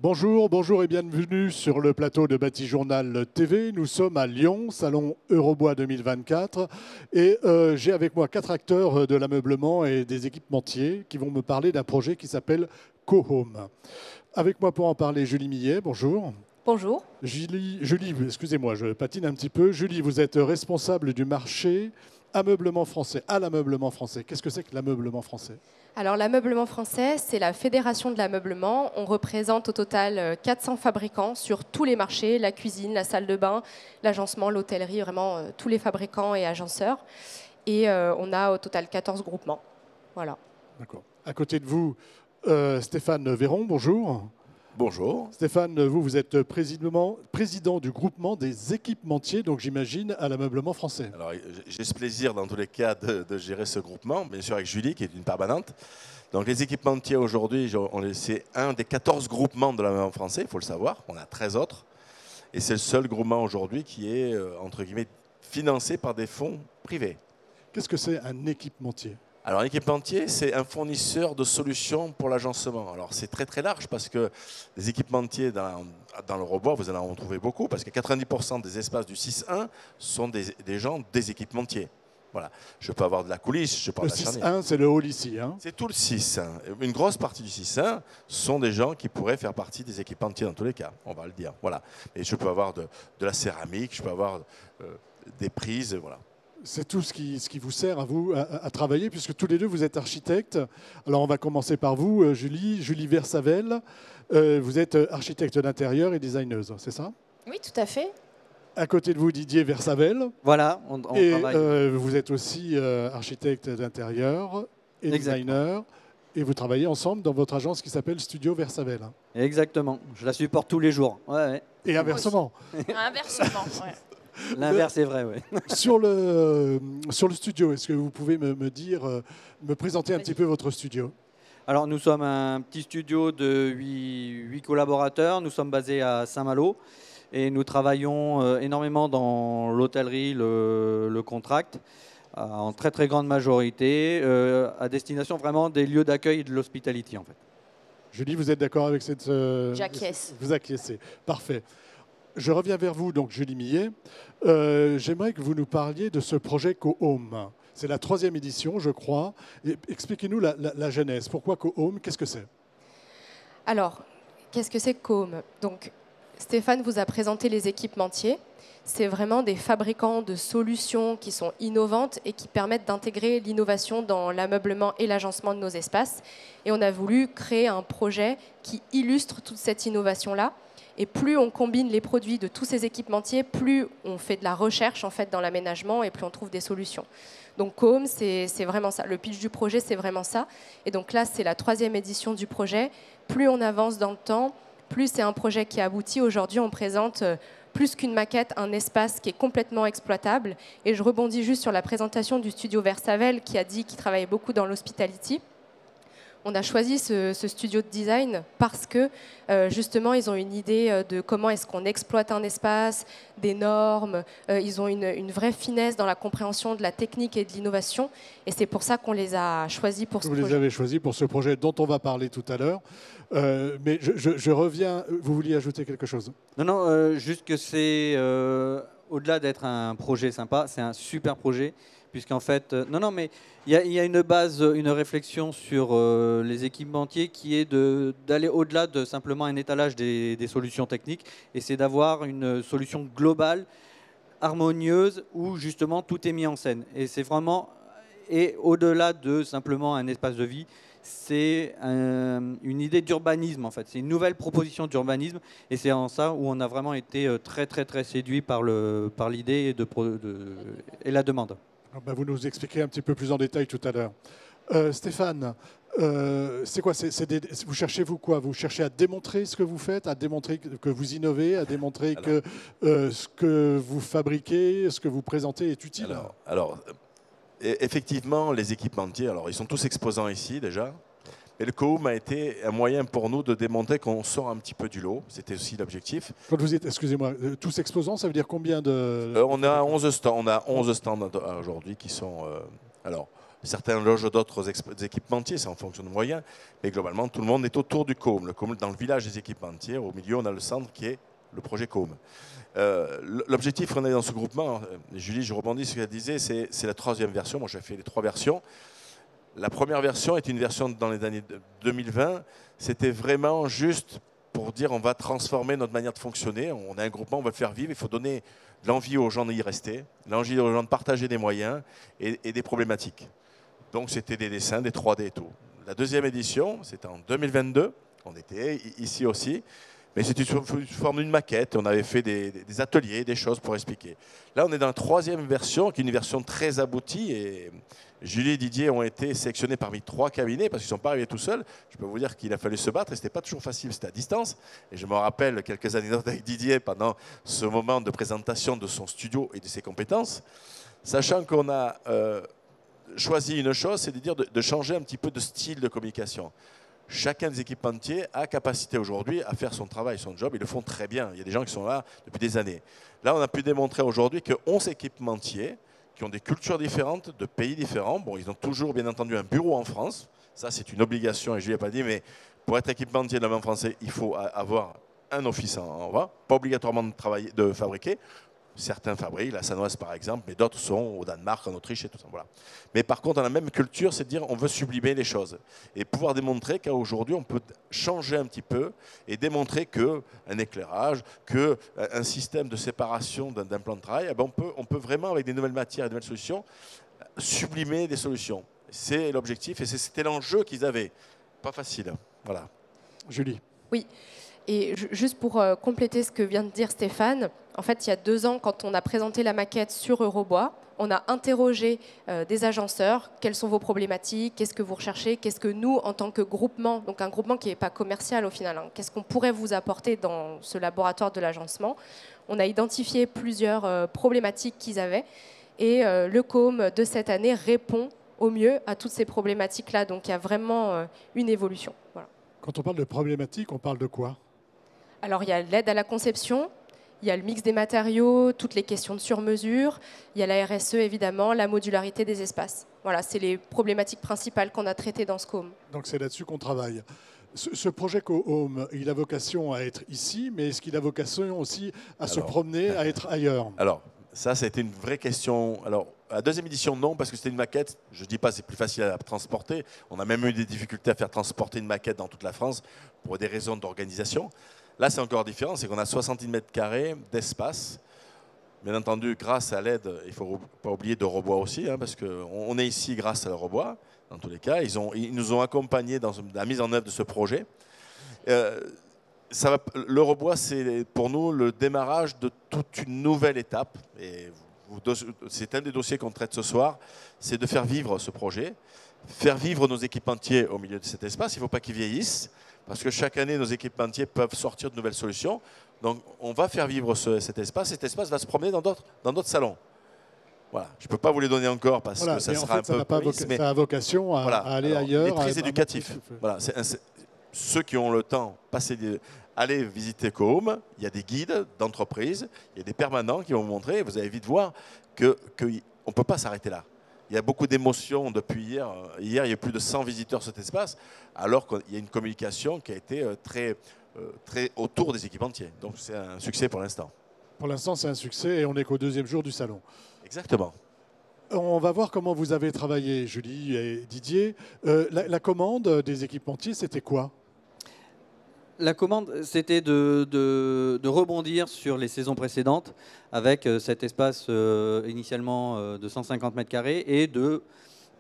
Bonjour, bonjour et bienvenue sur le plateau de Batijournal TV. Nous sommes à Lyon, Salon Eurobois 2024. Et j'ai avec moi 4 acteurs de l'ameublement et des équipementiers qui vont me parler d'un projet qui s'appelle Co-Home. Avec moi pour en parler, Julie Millet, bonjour. Bonjour. Julie, excusez-moi, je patine un petit peu. Julie, vous êtes responsable du marché ameublement français, à l'ameublement français. Qu'est-ce que c'est que l'ameublement français ? Alors l'ameublement français, c'est la fédération de l'ameublement. On représente au total 400 fabricants sur tous les marchés, la cuisine, la salle de bain, l'agencement, l'hôtellerie, vraiment tous les fabricants et agenceurs. Et on a au total 14 groupements. Voilà. D'accord. À côté de vous, Stéphane Véron, bonjour. Bonjour. Stéphane, vous êtes président du groupement des équipementiers, donc j'imagine à l'ameublement français. Alors, j'ai ce plaisir dans tous les cas de gérer ce groupement, bien sûr avec Julie qui est une permanente. Donc les équipementiers aujourd'hui, c'est un des 14 groupements de l'ameublement français, il faut le savoir. On a 13 autres. Et c'est le seul groupement aujourd'hui qui est, entre guillemets, financé par des fonds privés. Qu'est-ce que c'est un équipementier ? Alors, un équipementier, c'est un fournisseur de solutions pour l'agencement. Alors, c'est très très large parce que les équipementiers dans le robot, vous allez en trouver beaucoup parce que 90% des espaces du 6.1 sont des gens des équipementiers. Voilà. Je peux avoir de la coulisse, je peux avoir de la charnière. Le 6.1, c'est le hall ici. Hein. C'est tout le 6.1. Une grosse partie du 6.1 sont des gens qui pourraient faire partie des équipementiers dans tous les cas, on va le dire. Voilà. Et je peux avoir de la céramique, je peux avoir des prises, voilà. C'est tout ce qui vous sert à vous à travailler, puisque tous les deux, vous êtes architectes. Alors, on va commencer par vous, Julie Versavel. Vous êtes architecte d'intérieur et designeuse, c'est ça ? Oui, tout à fait. À côté de vous, Didier Versavel. Voilà, on travaille. Et vous êtes aussi architecte d'intérieur et designer. Et vous travaillez ensemble dans votre agence qui s'appelle Studio Versavel. Exactement, je la supporte tous les jours. Ouais. Et inversement. Inversement, ouais. L'inverse est vrai, oui. Sur le studio, est-ce que vous pouvez me présenter un petit peu votre studio ? Alors, nous sommes un petit studio de 8 collaborateurs. Nous sommes basés à Saint-Malo et nous travaillons énormément dans l'hôtellerie, le contract, en très très grande majorité, à destination vraiment des lieux d'accueil et de l'hospitality en fait. Julie, vous êtes d'accord avec cette... J'acquiesce. Vous acquiescez, parfait. Je reviens vers vous, donc Julie Millet. J'aimerais que vous nous parliez de ce projet Co-Home. C'est la 3e édition, je crois. Expliquez-nous la genèse. Pourquoi Co-Home ? Qu'est-ce que c'est ? Alors, qu'est-ce que c'est que Co-Home ? Donc, Stéphane vous a présenté les équipementiers. C'est vraiment des fabricants de solutions qui sont innovantes et qui permettent d'intégrer l'innovation dans l'ameublement et l'agencement de nos espaces. Et on a voulu créer un projet qui illustre toute cette innovation-là. Et plus on combine les produits de tous ces équipementiers, plus on fait de la recherche en fait, dans l'aménagement et plus on trouve des solutions. Donc Co-Home, c'est vraiment ça. Le pitch du projet, c'est vraiment ça. Et donc là, c'est la 3e édition du projet. Plus on avance dans le temps, plus c'est un projet qui aboutit. Aujourd'hui, on présente plus qu'une maquette, un espace qui est complètement exploitable. Et je rebondis juste sur la présentation du studio Versavel qui a dit qu'il travaillait beaucoup dans l'hospitality. On a choisi ce studio de design parce que justement ils ont une idée de comment est-ce qu'on exploite un espace, des normes, ils ont une vraie finesse dans la compréhension de la technique et de l'innovation et c'est pour ça qu'on les a choisis pour ce projet. Vous les avez choisis pour ce projet dont on va parler tout à l'heure. Mais je reviens, vous vouliez ajouter quelque chose ? Non, juste que c'est, au-delà d'être un projet sympa, c'est un super projet. Puisqu'en fait, mais il y a une base, une réflexion sur les équipementiers qui est d'aller au-delà de simplement un étalage des solutions techniques, et c'est d'avoir une solution globale, harmonieuse, où justement tout est mis en scène. Et c'est vraiment, et au-delà de simplement un espace de vie, c'est une idée d'urbanisme en fait. C'est une nouvelle proposition d'urbanisme, et c'est en ça où on a vraiment été très très très séduit par l'idée et la demande. Vous nous expliquerez un petit peu plus en détail tout à l'heure. Stéphane, c'est quoi vous cherchez quoi ? Vous cherchez à démontrer ce que vous faites, à démontrer que vous innovez, à démontrer que ce que vous fabriquez, ce que vous présentez est utile ? Effectivement, les équipementiers, ils sont tous exposants ici déjà. Et le Co-Home a été un moyen pour nous de démontrer qu'on sort un petit peu du lot. C'était aussi l'objectif. Quand vous êtes, excusez-moi, tous exposants, ça veut dire combien de... On a 11 stands. On a 11 stands aujourd'hui qui sont... Certains logent d'autres équipementiers, c'est en fonction de moyens. Mais globalement, tout le monde est autour du COOM. Le COOM, dans le village des équipementiers, au milieu, on a le centre qui est le projet COOM. L'objectif qu'on a dans ce groupement, Julie, je rebondis sur ce qu'elle disait, c'est la 3e version. Moi, j'ai fait les 3 versions. La première version était une version dans les années 2020. C'était vraiment juste pour dire on va transformer notre manière de fonctionner. On a un groupement, on va le faire vivre. Il faut donner l'envie aux gens d'y rester, l'envie aux gens de partager des moyens et des problématiques. Donc c'était des dessins, des 3D et tout. La 2e édition, c'était en 2022. On était ici aussi. Mais c'était sous forme d'une maquette. On avait fait des ateliers, des choses pour expliquer. Là, on est dans la 3e version, qui est une version très aboutie. Et Julie et Didier ont été sélectionnés parmi 3 cabinets parce qu'ils ne sont pas arrivés tout seuls. Je peux vous dire qu'il a fallu se battre et ce n'était pas toujours facile, c'était à distance. Et je me rappelle quelques anecdotes avec Didier pendant ce moment de présentation de son studio et de ses compétences. Sachant qu'on a choisi une chose, c'est de dire de changer un petit peu de style de communication. Chacun des équipementiers a capacité aujourd'hui à faire son travail, son job. Ils le font très bien. Il y a des gens qui sont là depuis des années. Là, on a pu démontrer aujourd'hui que 11 équipementiers qui ont des cultures différentes, de pays différents. Bon, ils ont toujours, bien entendu, un bureau en France. Ça, c'est une obligation. Et je ne lui ai pas dit, mais pour être équipementier de la main français, il faut avoir un office en bas. Pas obligatoirement de fabriquer. Certains fabriquent, la Sanoise par exemple, mais d'autres sont au Danemark, en Autriche et tout ça. Voilà. Mais par contre, dans la même culture, c'est de dire on veut sublimer les choses et pouvoir démontrer qu'aujourd'hui, on peut changer un petit peu et démontrer qu'un éclairage, qu'un système de séparation d'un plan de travail, eh ben on peut vraiment, avec des nouvelles matières et de nouvelles solutions, sublimer des solutions. C'est l'objectif et c'était l'enjeu qu'ils avaient. Pas facile. Voilà. Julie. Oui. Et juste pour compléter ce que vient de dire Stéphane, en fait, il y a 2 ans, quand on a présenté la maquette sur Eurobois, on a interrogé des agenceurs. Quelles sont vos problématiques? Qu'est-ce que vous recherchez? Qu'est-ce que nous, en tant que groupement, donc un groupement qui n'est pas commercial au final, hein, qu'est-ce qu'on pourrait vous apporter dans ce laboratoire de l'agencement? On a identifié plusieurs problématiques qu'ils avaient. Et le COOM de cette année répond au mieux à toutes ces problématiques-là. Donc il y a vraiment une évolution. Voilà. Quand on parle de problématiques, on parle de quoi? Alors, il y a l'aide à la conception, il y a le mix des matériaux, toutes les questions de sur-mesure, il y a la RSE évidemment, la modularité des espaces. Voilà, c'est les problématiques principales qu'on a traitées dans ce COOM. Donc c'est là-dessus qu'on travaille. Ce projet COOM, il a vocation à être ici, mais est-ce qu'il a vocation aussi à se promener, à être ailleurs? Alors, ça, c'était une vraie question. Alors, à la 2e édition, non, parce que c'était une maquette. Je ne dis pas c'est plus facile à transporter. On a même eu des difficultés à faire transporter une maquette dans toute la France pour des raisons d'organisation. Là, c'est encore différent, c'est qu'on a 70 mètres carrés d'espace. Bien entendu, grâce à l'aide, il ne faut pas oublier d'Eurobois aussi, hein, parce qu'on est ici grâce à Eurobois, dans tous les cas. Ils nous ont accompagnés dans la mise en œuvre de ce projet. L'Eurobois, c'est pour nous le démarrage de toute une nouvelle étape. Et c'est un des dossiers qu'on traite ce soir, c'est de faire vivre ce projet, faire vivre nos équipementiers au milieu de cet espace. Il ne faut pas qu'ils vieillissent. Parce que chaque année, nos équipementiers peuvent sortir de nouvelles solutions. Donc, on va faire vivre cet espace. Cet espace va se promener dans d'autres salons. Voilà. Je ne peux pas vous les donner encore parce que ça sera un peu... Ça a vocation à aller ailleurs. Il est très éducatif. Voilà. Ceux qui ont le temps, allez visiter COOM. Il y a des guides d'entreprise. Il y a des permanents qui vont vous montrer. Vous allez vite voir qu'on ne peut pas s'arrêter là. Il y a beaucoup d'émotions depuis hier. Hier, il y a eu plus de 100 visiteurs sur cet espace, alors qu'il y a une communication qui a été très autour des équipementiers. Donc c'est un succès pour l'instant. Pour l'instant, c'est un succès et on n'est qu'au 2e jour du salon. Exactement. On va voir comment vous avez travaillé, Julie et Didier. La commande des équipementiers, c'était quoi? La commande, c'était de rebondir sur les saisons précédentes avec cet espace initialement de 150 mètres carrés et de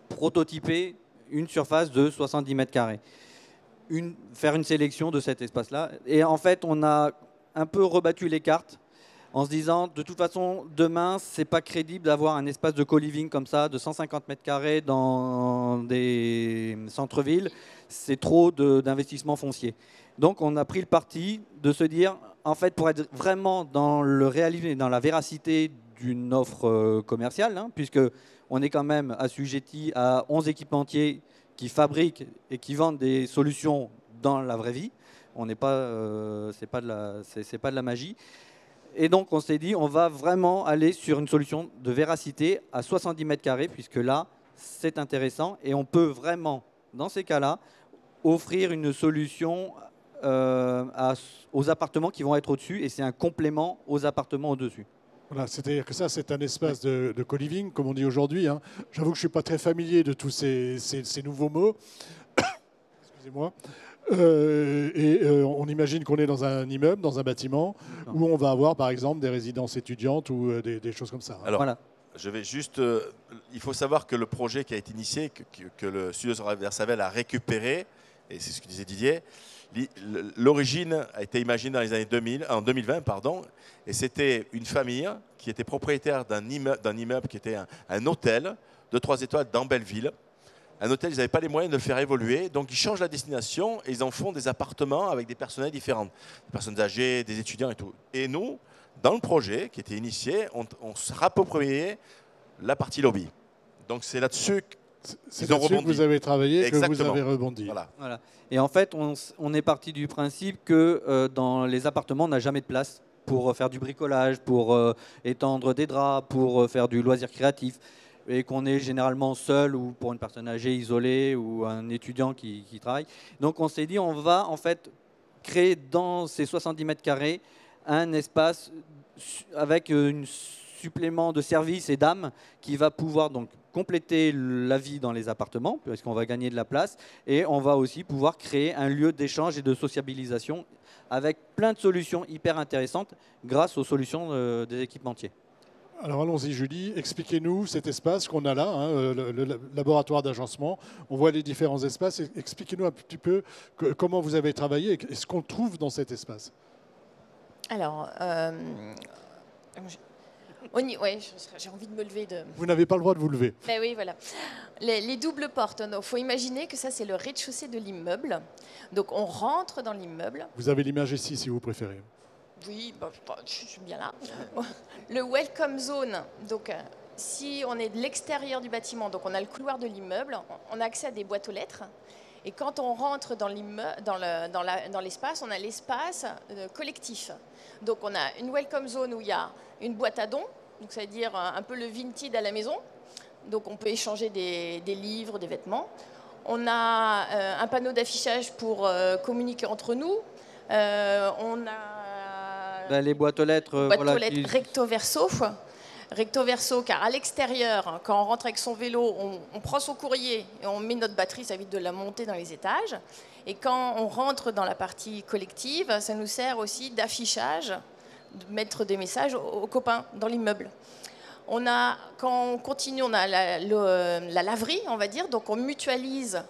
prototyper une surface de 70 mètres carrés. Faire une sélection de cet espace-là. Et en fait, on a un peu rebattu les cartes en se disant, de toute façon, demain, c'est pas crédible d'avoir un espace de co-living comme ça, de 150 mètres carrés dans des centres-villes. C'est trop d'investissement foncier. Donc, on a pris le parti de se dire, en fait, pour être vraiment dans le réalisme, dans la véracité d'une offre commerciale, hein, puisque on est quand même assujetti à 11 équipementiers qui fabriquent et qui vendent des solutions dans la vraie vie. On n'est pas, c'est pas de la magie. Et donc, on s'est dit, on va vraiment aller sur une solution de véracité à 70 mètres carrés, puisque là, c'est intéressant et on peut vraiment, dans ces cas-là, offrir une solution aux appartements qui vont être au-dessus et c'est un complément aux appartements au-dessus. Voilà, c'est-à-dire que ça, c'est un espace de co-living, comme on dit aujourd'hui, hein. J'avoue que je ne suis pas très familier de tous ces nouveaux mots. Excusez-moi. On imagine qu'on est dans un immeuble, dans un bâtiment, où on va avoir, par exemple, des résidences étudiantes ou des choses comme ça, hein. Alors, Voilà. je vais juste. Il faut savoir que le projet qui a été initié, que le studio Versavel a récupéré, et c'est ce que disait Didier, l'origine a été imaginée dans les années 2000, en 2020, pardon, et c'était une famille qui était propriétaire d'un immeuble qui était un hôtel de 3 étoiles dans Belleville. Un hôtel, ils n'avaient pas les moyens de le faire évoluer, donc ils changent la destination et ils en font des appartements avec des personnels différents, des personnes âgées, des étudiants et tout. Et nous, dans le projet qui était initié, on se rappropriait la partie lobby. Donc c'est là-dessus c'est là-dessus que vous avez travaillé et que vous Exactement. avez rebondi. Voilà. Voilà. Et en fait, on est parti du principe que dans les appartements, on n'a jamais de place pour faire du bricolage, pour étendre des draps, pour faire du loisir créatif, et qu'on est généralement seul ou pour une personne âgée isolée ou un étudiant qui travaille. Donc on s'est dit, on va en fait créer dans ces 70 mètres carrés un espace avec un supplément de services et d'âme qui va pouvoir donc compléter la vie dans les appartements, parce qu'on va gagner de la place, et on va aussi pouvoir créer un lieu d'échange et de sociabilisation avec plein de solutions hyper intéressantes grâce aux solutions des équipementiers. Alors allons-y Julie, expliquez-nous cet espace qu'on a là, hein, le laboratoire d'agencement. On voit les différents espaces. Expliquez-nous un petit peu comment vous avez travaillé et ce qu'on trouve dans cet espace. Alors, j'ai envie de me lever. Vous n'avez pas le droit de vous lever. Ben oui, voilà. Les doubles portes, il faut imaginer que ça, c'est le rez-de-chaussée de l'immeuble. Donc, on rentre dans l'immeuble. Vous avez l'image ici, si vous préférez. Oui, je suis bien là. Le welcome zone, donc si on est de l'extérieur du bâtiment, donc on a le couloir de l'immeuble, on a accès à des boîtes aux lettres. Et quand on rentre dans l'espace, on a l'espace collectif. Donc on a une welcome zone où il y a une boîte à dons, donc ça veut dire un peu le Vinted à la maison. Donc on peut échanger des livres, des vêtements. On a un panneau d'affichage pour communiquer entre nous. On a les boîtes aux lettres, recto verso. Recto verso, car à l'extérieur, quand on rentre avec son vélo, on prend son courrier et on met notre batterie, ça évite de la monter dans les étages. Et quand on rentre dans la partie collective, ça nous sert aussi d'affichage, de mettre des messages aux copains dans l'immeuble. Quand on continue, on a la laverie, on va dire, donc on mutualise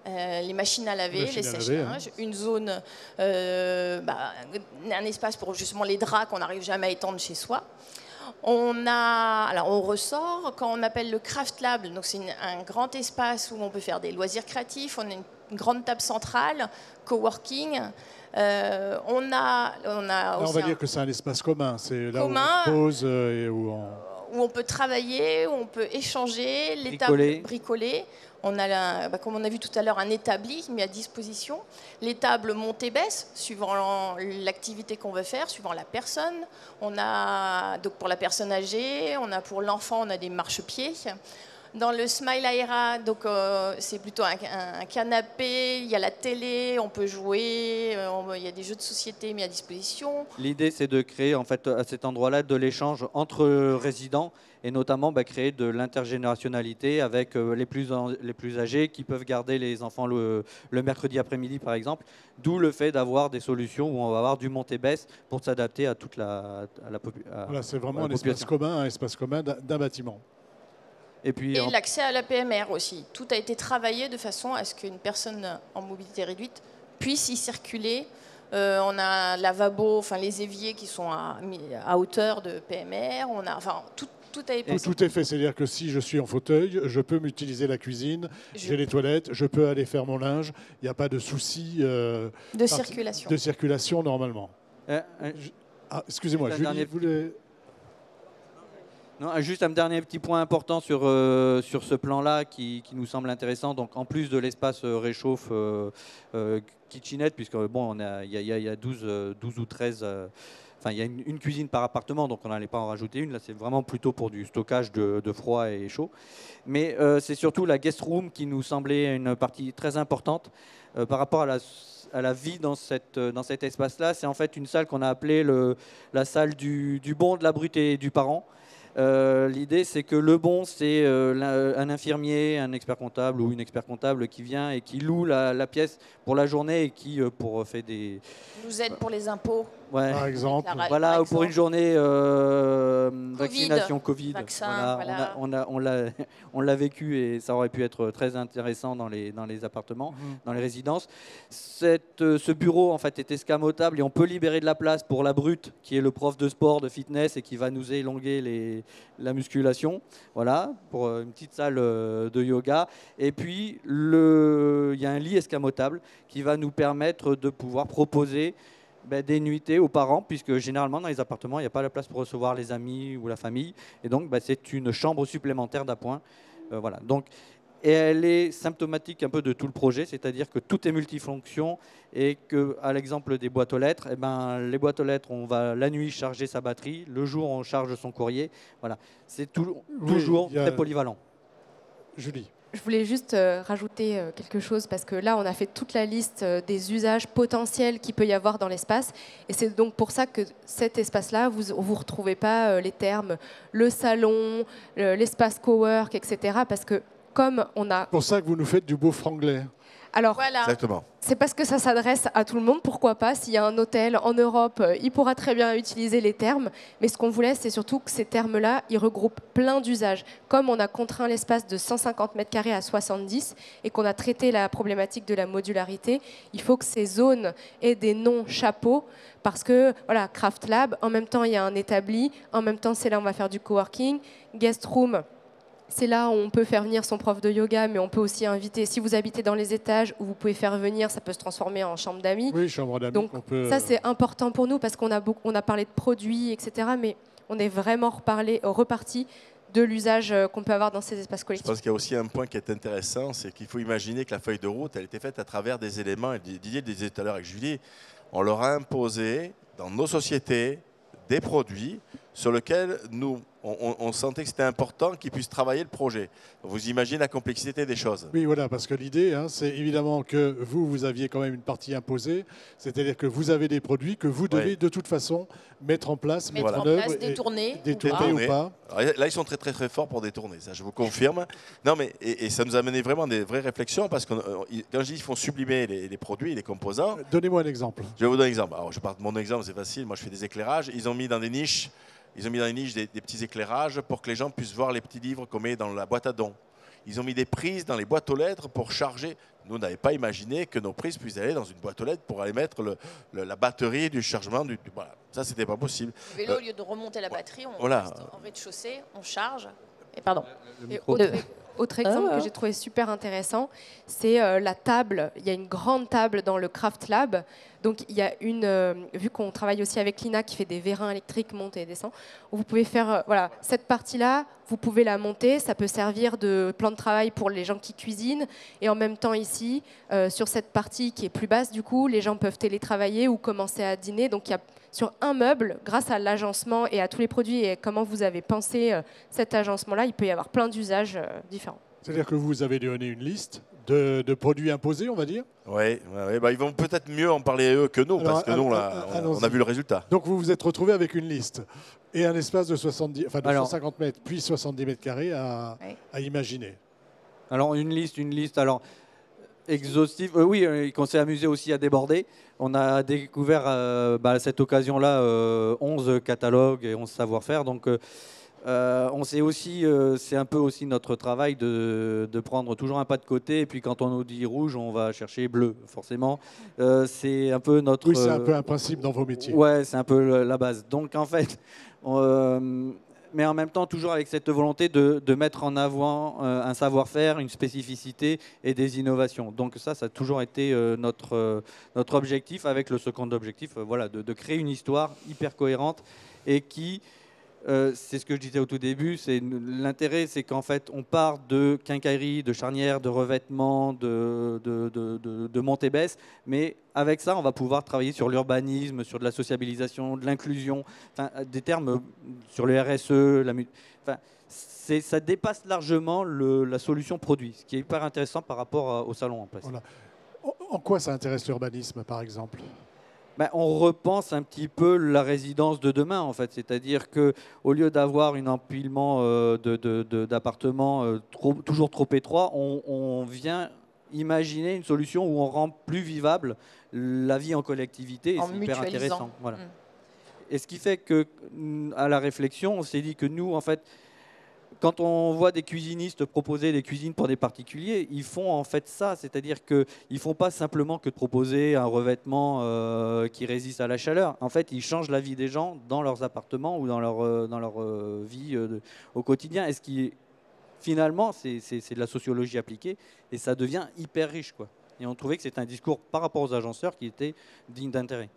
les machines à laver, les sèche-linges, une zone, un espace pour justement les draps qu'on n'arrive jamais à étendre chez soi. On ressort quand on appelle le Craft Lab, donc c'est un grand espace où on peut faire des loisirs créatifs. On a une grande table centrale, coworking. On va dire que c'est un espace commun, c'est là où on se pose et où on peut travailler, où on peut échanger, les tables bricolées. On a, comme on a vu tout à l'heure, un établi mis à disposition. Les tables montent et baissent suivant l'activité qu'on veut faire, suivant la personne. On a donc pour la personne âgée, pour l'enfant, on a des marchepieds. Dans le Smile Aera, donc c'est plutôt un canapé. Il y a la télé, on peut jouer. Il y a des jeux de société mis à disposition. L'idée, c'est de créer en fait à cet endroit-là de l'échange entre résidents. Et notamment créer de l'intergénérationnalité avec les plus âgés qui peuvent garder les enfants le mercredi après-midi, par exemple. D'où le fait d'avoir des solutions où on va avoir du monte-baisse pour s'adapter à toute la population. Voilà, c'est vraiment un espace commun d'un bâtiment. Et l'accès à la PMR aussi. Tout a été travaillé de façon à ce qu'une personne en mobilité réduite puisse y circuler. On a un lavabo, les éviers qui sont à hauteur de PMR. Tout est fait, c'est-à-dire que si je suis en fauteuil, je peux m'utiliser la cuisine, j'ai les toilettes, je peux aller faire mon linge, il n'y a pas de souci de circulation normalement. Excusez-moi, Julie voulait... Non, juste un dernier petit point important sur ce plan-là qui nous semble intéressant. Donc, en plus de l'espace réchauffe kitchenette, puisque il y a 12 ou 13 Enfin, il y a une cuisine par appartement, donc on n'allait pas en rajouter une. Là, c'est vraiment plutôt pour du stockage de froid et chaud. Mais c'est surtout la guest room qui nous semblait une partie très importante par rapport à la vie dans cet espace-là. C'est en fait une salle qu'on a appelée la salle du bon, de la brute et du parent. L'idée, c'est que le bon, c'est un infirmier, un expert comptable ou une expert comptable qui vient et qui loue la pièce pour la journée et qui fait des... Nous aide pour les impôts. Ouais. Par exemple. Voilà, par ou pour une journée vaccination Covid. Vaccin, voilà. On l'a vécu et ça aurait pu être très intéressant dans les appartements, dans les résidences. Ce bureau en fait est escamotable et on peut libérer de la place pour la brute, qui est le prof de sport, de fitness et qui va nous élonguer la musculation. Voilà, pour une petite salle de yoga. Et puis, il y a un lit escamotable qui va nous permettre de pouvoir proposer des nuitées aux parents, puisque généralement dans les appartements, il n'y a pas la place pour recevoir les amis ou la famille. Et donc, c'est une chambre supplémentaire d'appoint. Voilà. Donc, et elle est symptomatique un peu de tout le projet, c'est-à-dire que tout est multifonction et qu'à l'exemple des boîtes aux lettres, les boîtes aux lettres, on va la nuit charger sa batterie, le jour, on charge son courrier. Voilà. C'est toujours très polyvalent. Julie. Je voulais juste rajouter quelque chose parce que là, on a fait toute la liste des usages potentiels qu'il peut y avoir dans l'espace. Et c'est donc pour ça que cet espace-là, vous ne retrouvez pas les termes le salon, l'espace cowork, etc. Parce que comme on a... C'est pour ça que vous nous faites du beau franglais. Alors, Voilà. Exactement. c'est parce que ça s'adresse à tout le monde, pourquoi pas. S'il y a un hôtel en Europe, il pourra très bien utiliser les termes. Mais ce qu'on voulait, c'est surtout que ces termes-là, ils regroupent plein d'usages. Comme on a contraint l'espace de 150 mètres carrés à 70 et qu'on a traité la problématique de la modularité, il faut que ces zones aient des noms chapeaux. Parce que, voilà, Craft Lab, en même temps, il y a un établi. En même temps, c'est là où on va faire du coworking. Guest Room, c'est là où on peut faire venir son prof de yoga, mais on peut aussi inviter, si vous habitez dans les étages, où vous pouvez faire venir, ça peut se transformer en chambre d'amis. Oui, chambre d'amis. Donc ça, c'est important pour nous parce qu'on a parlé de produits, etc. Mais on est vraiment reparti de l'usage qu'on peut avoir dans ces espaces Je collectifs. pense qu'il y a aussi un point qui est intéressant, c'est qu'il faut imaginer que la feuille de route, elle était faite à travers des éléments, et Didier le disait tout à l'heure avec Julie, on leur a imposé dans nos sociétés des produits sur lesquels on sentait que c'était important qu'ils puissent travailler le projet. Vous imaginez la complexité des choses. Oui, voilà, parce que l'idée, c'est évidemment que vous aviez quand même une partie imposée, c'est-à-dire que vous avez des produits que vous devez de toute façon mettre en place, mettre en œuvre, détourner ou pas. Alors là, ils sont très très très forts pour détourner, ça je vous confirme. Non, mais et ça nous a mené vraiment des vraies réflexions, parce que quand je dis qu'ils font sublimer les produits, les composants. Donnez-moi un exemple. Je vais vous donner un exemple. Alors je pars de mon exemple, c'est facile. Moi, je fais des éclairages. Ils ont mis dans des niches. Ils ont mis dans les niches des petits éclairages pour que les gens puissent voir les petits livres qu'on met dans la boîte à dons. Ils ont mis des prises dans les boîtes aux lettres pour charger. Nous, on n'avait pas imaginé que nos prises puissent aller dans une boîte aux lettres pour aller mettre la batterie du chargement. Voilà. Ça, c'était pas possible. Le vélo, au lieu de remonter la batterie, on voilà. reste en rez-de-chaussée, on charge. Et pardon. Autre exemple que j'ai trouvé super intéressant, c'est la table. Il y a une grande table dans le Craft Lab. Donc, il y a vu qu'on travaille aussi avec Lina qui fait des vérins électriques, monte et descend, vous pouvez faire, cette partie-là, vous pouvez la monter. Ça peut servir de plan de travail pour les gens qui cuisinent. Et en même temps, ici, sur cette partie qui est plus basse, du coup, les gens peuvent télétravailler ou commencer à dîner. Donc, il y a sur un meuble, grâce à l'agencement et à tous les produits et comment vous avez pensé cet agencement-là, il peut y avoir plein d'usages différents. C'est-à-dire que vous avez donné une liste de produits imposés, on va dire. Oui, ils vont peut-être mieux en parler eux que nous, parce que nous, on a vu le résultat. Donc vous vous êtes retrouvé avec une liste et un espace de 150 mètres, puis 70 mètres carrés à imaginer. Alors une liste alors exhaustive. Oui, qu'on s'est amusé aussi à déborder. On a découvert à cette occasion-là 11 catalogues et 11 savoir-faire. Donc on sait aussi, c'est un peu aussi notre travail de prendre toujours un pas de côté. Et puis quand on nous dit rouge, on va chercher bleu, forcément. C'est un peu notre... Oui, c'est un peu un principe dans vos métiers. Ouais, c'est un peu la base. Donc en fait... mais en même temps, toujours avec cette volonté de mettre en avant un savoir-faire, une spécificité et des innovations. Donc ça a toujours été notre objectif, avec le second objectif, de créer une histoire hyper cohérente et qui c'est ce que je disais au tout début. L'intérêt, c'est qu'en fait, on part de quincaillerie, de charnière, de revêtement, de montée-baisse. Mais avec ça, on va pouvoir travailler sur l'urbanisme, sur de la sociabilisation, de l'inclusion, des termes sur le RSE. Ça dépasse largement la solution produit, ce qui est hyper intéressant par rapport au salon en place. Voilà. En quoi ça intéresse l'urbanisme, par exemple? On repense un petit peu la résidence de demain, en fait. C'est-à-dire qu'au lieu d'avoir un empilement d'appartements toujours trop étroit, on vient imaginer une solution où on rend plus vivable la vie en collectivité. Et c'est hyper intéressant. Voilà. Et ce qui fait qu'à la réflexion, on s'est dit que nous, en fait, quand on voit des cuisinistes proposer des cuisines pour des particuliers, ils font en fait ça, c'est-à-dire qu'ils ne font pas simplement que de proposer un revêtement qui résiste à la chaleur. En fait, ils changent la vie des gens dans leurs appartements ou dans leur vie au quotidien. Et ce qui, finalement, c'est de la sociologie appliquée et ça devient hyper riche, quoi. Et on trouvait que c'était un discours par rapport aux agenceurs qui était digne d'intérêt.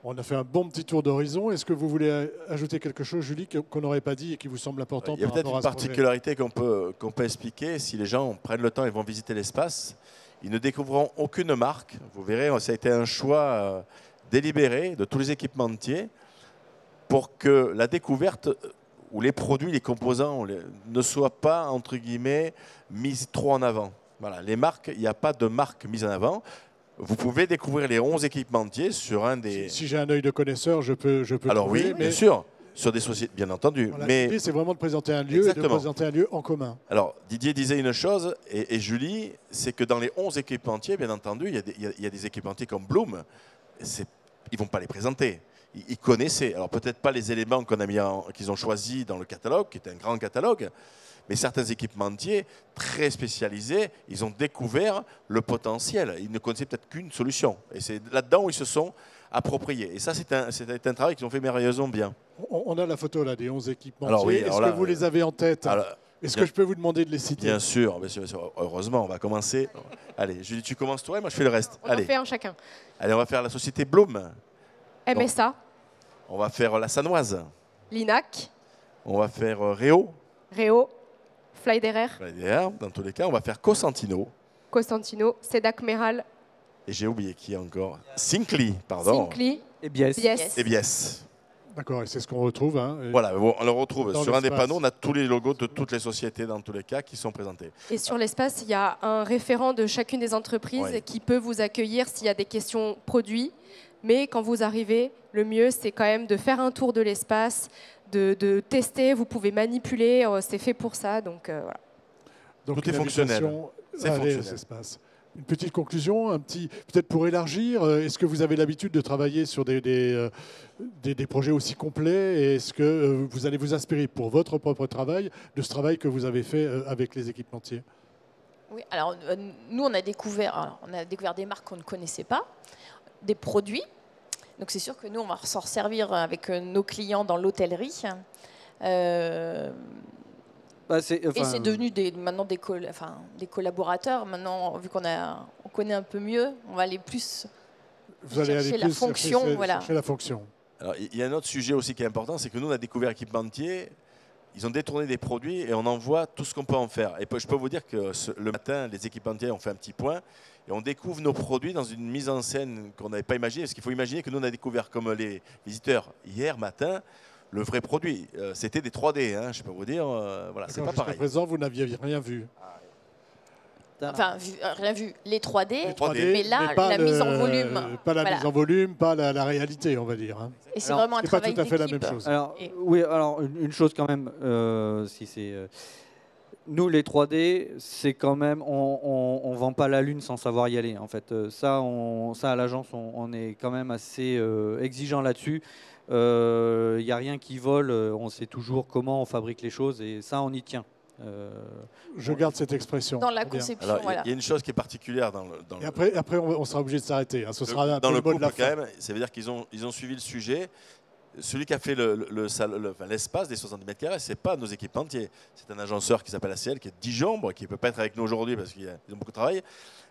On a fait un bon petit tour d'horizon. Est-ce que vous voulez ajouter quelque chose, Julie, qu'on n'aurait pas dit et qui vous semble important? Il y a peut-être une particularité qu'on peut expliquer. Si les gens prennent le temps et vont visiter l'espace, ils ne découvriront aucune marque. Vous verrez, ça a été un choix délibéré de tous les équipementiers pour que la découverte ou les produits, les composants ne soient pas, entre guillemets, mis trop en avant. Voilà, les marques, il n'y a pas de marque mise en avant. Vous pouvez découvrir les 11 équipementiers sur un des... Si j'ai un œil de connaisseur, je peux Alors trouver, oui, bien sûr, sur des sociétés, bien entendu. Voilà, mais l'idée, c'est vraiment de présenter un lieu Exactement. et de présenter un lieu en commun. Alors, Didier disait une chose, et Julie, c'est que dans les 11 équipementiers, bien entendu, il y a des équipementiers comme Bloom, ils ne vont pas les présenter. Ils connaissaient, alors peut-être pas les éléments qu'ils ont choisis dans le catalogue, qui est un grand catalogue, mais certains équipementiers très spécialisés, ils ont découvert le potentiel. Ils ne connaissaient peut-être qu'une solution. Et c'est là-dedans où ils se sont appropriés. Et ça, c'est un travail qu'ils ont fait merveilleusement bien. On a la photo là, des 11 équipementiers. Alors oui, Est-ce que vous les avez en tête? Est-ce que je peux vous demander de les citer? Bien sûr, bien sûr, bien sûr. Heureusement, on va commencer. Allez, Julie, tu commences toi et moi je fais le reste. On en fait un chacun. Allez, on va faire la société Bloom. MSA. Donc, on va faire la Sanoise. Linac. On va faire Réo. Réo. Flyderer. Dans tous les cas, on va faire Cosentino. Costantino. Sedac Meral. Et j'ai oublié qui encore. Sincli, pardon. Sincli. Et Bies. Et Bies. D'accord, et c'est ce qu'on retrouve. Hein, voilà, on le retrouve. Dans sur un des l'espace. panneaux, on a tous les logos de toutes les sociétés, dans tous les cas, qui sont présentés. Et sur l'espace, il y a un référent de chacune des entreprises qui peut vous accueillir s'il y a des questions produits. Mais quand vous arrivez, le mieux, c'est quand même de faire un tour de l'espace, de tester, vous pouvez manipuler, c'est fait pour ça. Donc, voilà. Donc tout est fonctionnel. C'est fonctionnel. Une petite conclusion, peut-être pour élargir, est-ce que vous avez l'habitude de travailler sur des projets aussi complets et est-ce que vous allez vous inspirer pour votre propre travail de ce travail que vous avez fait avec les équipementiers? Oui, alors nous, on a découvert des marques qu'on ne connaissait pas, des produits. Donc c'est sûr que nous, on va s'en servir avec nos clients dans l'hôtellerie. Et c'est devenu maintenant des collaborateurs. Maintenant, vu qu'on connaît un peu mieux, on va aller plus chercher la fonction. Chercher la fonction. Alors, il y a un autre sujet aussi qui est important, c'est que nous, on a découvert équipementier. Ils ont détourné des produits et on en voit tout ce qu'on peut en faire. Et je peux vous dire que le matin, les équipementiers ont fait un petit point et on découvre nos produits dans une mise en scène qu'on n'avait pas imaginée. Parce qu'il faut imaginer que nous, on a découvert, comme les visiteurs hier matin, le vrai produit. C'était des 3D, hein, je peux vous dire. Voilà, c'est pas pareil. Jusqu'à présent, vous n'aviez rien vu. Enfin, rien vu. Les 3D, mais là, mais pas la mise en volume. Pas la mise en volume, pas la réalité, on va dire. Hein. Et c'est vraiment un travail d'équipe. C'est pas tout à fait la même chose. Alors, oui, alors une chose quand même, nous, les 3D, c'est quand même, on ne vend pas la Lune sans savoir y aller. En fait, ça à l'agence, on est quand même assez exigeant là-dessus. Il n'y a rien qui vole, on sait toujours comment on fabrique les choses et ça, on y tient. Je garde cette expression. Dans la conception, alors, il y a une chose qui est particulière dans et après, on sera obligé de s'arrêter. Hein. Ce sera un dans peu le le mot de couple la quand fin. même. Ça veut dire qu'ils ont suivi le sujet. Celui qui a fait l'espace des 70 mètres carrés, ce n'est pas nos équipementiers. C'est un agenceur qui s'appelle ACL, qui est de Dijon, qui ne peut pas être avec nous aujourd'hui parce qu'ils ont beaucoup de travail.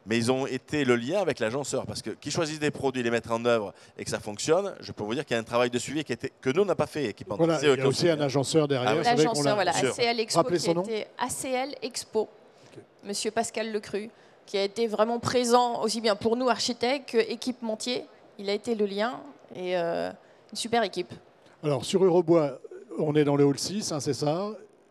mais ils ont été le lien avec l'agenceur. Parce que qui choisit des produits, les mettre en œuvre et que ça fonctionne, je peux vous dire qu'il y a un travail de suivi que nous, on n'a pas fait. Voilà, il y a aussi un agenceur derrière. Ah, L'agenceur, voilà, sûr. ACL Expo, Rappelez qui son nom. était ACL Expo, Monsieur Pascal Lecru, qui a été vraiment présent aussi bien pour nous, architectes, qu'équipementiers. Il a été le lien et une super équipe. Alors, sur Eurobois, on est dans le hall 6, hein, c'est ça.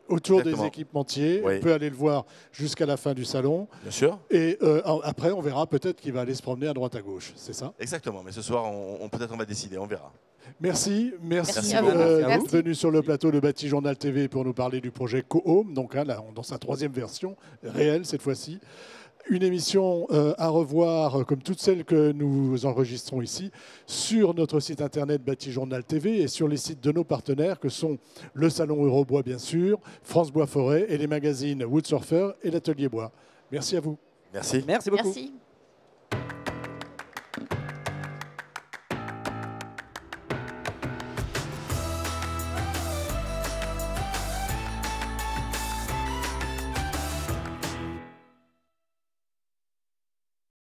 Autour Exactement. des équipementiers, Oui. on peut aller le voir jusqu'à la fin du salon. Bien sûr. Et après, on verra peut-être qu'il va aller se promener à droite à gauche, c'est ça? Exactement. Mais ce soir, peut-être on va décider, on verra. Merci Merci à vous. d'être Merci. venu sur le plateau de Bâti Journal TV pour nous parler du projet Co-Home, donc hein, là, dans sa 3e version, réelle cette fois-ci. Une émission à revoir, comme toutes celles que nous enregistrons ici, sur notre site internet Bâti Journal TV et sur les sites de nos partenaires que sont le Salon Eurobois, bien sûr, France Bois Forêt et les magazines Woodsurfer et l'Atelier Bois. Merci à vous. Merci. Merci beaucoup. Merci.